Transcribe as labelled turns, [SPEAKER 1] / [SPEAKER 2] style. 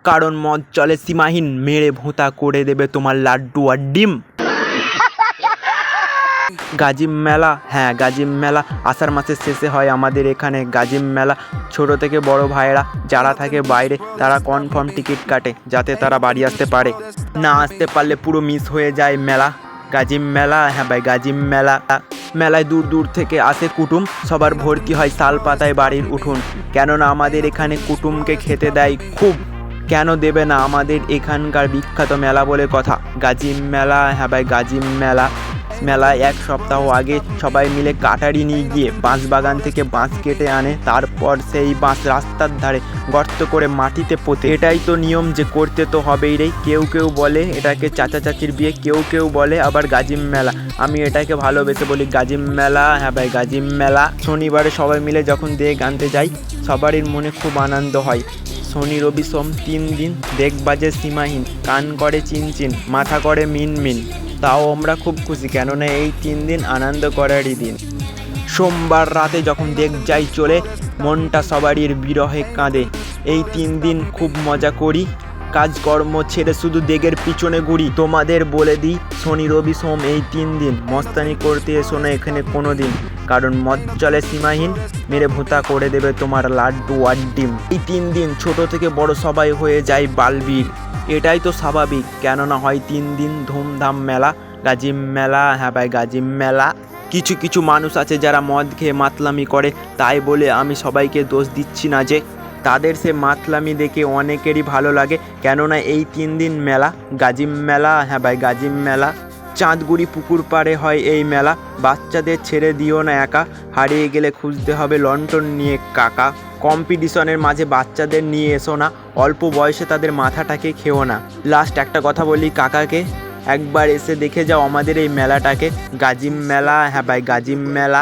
[SPEAKER 1] কারণ মদ চলে সীমাহীন, মেরে ভোঁতা করে দেবে তোমার লাড্ডু আর ডিম। গাজিম মেলা, হ্যাঁ গাজিম মেলা আষাঢ় মাসের শেষে হয় আমাদের এখানে গাজিম মেলা। ছোট থেকে বড় ভাইয়েরা যারা থাকে বাইরে তারা কনফার্ম টিকিট কাটে যাতে তারা বাড়ি আসতে পারে, না আসতে পারলে পুরো মিস হয়ে যায় মেলা। গাজিম মেলা, হ্যাঁ ভাই গাজিম মেলা। মেলায় দূর দূর থেকে আসে কুটুম, সবার ভর্তি হয় শাল পাতায় বাড়ির উঠুন, কেননা আমাদের এখানে কুটুমকে খেতে দেয় খুব। কেন দেবে না, আমাদের এখানকার বিখ্যাত মেলা বলে কথা। গাজিম মেলা, হ্যাঁ ভাই গাজিম মেলা। মেলায় এক সপ্তাহ আগে সবাই মিলে কাটারি নিয়ে গিয়ে বাঁশ বাগান থেকে বাঁশ কেটে আনে, তারপর সেই বাঁশ রাস্তার ধারে গর্ত করে মাটিতে পোঁতে। এটাই তো নিয়ম যে করতে তো হবেই রে। কেউ কেউ বলে এটাকে চাচা চাচির বিয়ে, কেউ কেউ বলে আবার গাজিম মেলা। আমি এটাকে ভালোবেসে বলি গাজিম মেলা, হ্যাঁ ভাই গাজিম মেলা। শনিবারে সবাই মিলে যখন দেগ আনতে যাই সবারই মনে খুব আনন্দ হয়। শনি রবি সোম 3 দিন দেগ বাজে সীমাহীন, কান করে চিনচিন, মাথা করে মিনমিন। তাও আমরা খুব খুশি, কেননা এই 3 দিন আনন্দ করারই দিন। সোমবার রাতে যখন দেখ যাই চলে, মনটা সবারই বিরহে কাঁদে। এই 3 দিন খুব মজা করি, কাজকর্ম ছেড়ে শুধু দেগের পিছনে ঘুরি। তোমাদের বলে দিই শনি রবি সোম এই 3 দিন মস্তানি করতে এসো না এখানে কোনো দিন, কারণ মদ চলে সীমাহীন, মেরে ভোঁতা করে দেবে তোমার লাড্ডু আর ডিম। এই 3 দিন ছোট থেকে বড় সবাই হয়ে যায় বালবীর, এটাই তো স্বাভাবিক, কেননা হয় 3 দিন ধুমধাম মেলা। গাজিম মেলা, হ্যাঁ ভাই গাজিম মেলা। কিছু কিছু মানুষ আছে যারা মদ খেয়ে মাতলামি করে, তাই বলে আমি সবাইকে দোষ দিচ্ছি না যে, তাদের সে মাতলামি দেখে অনেকেরই ভালো লাগে, কেননা এই 3 দিন মেলা। গাজিম মেলা, হ্যাঁ ভাই গাজিম মেলা। চাঁদগুড়ি পুকুর পাড়ে হয় এই মেলা, বাচ্চাদের ছেড়ে দিও না একা, হারিয়ে গেলে খুঁজতে হবে লন্ঠন নিয়ে কাকা। কম্পিটিশনের মাঝে বাচ্চাদের নিয়ে এসো না, অল্প বয়সে তাদের মাথাটাকে খেও না। লাস্ট একটা কথা বলি কাকাকে, একবার এসে দেখে যাও আমাদের এই মেলাটাকে। গাজিম মেলা, হ্যাঁ ভাই গাজিম মেলা।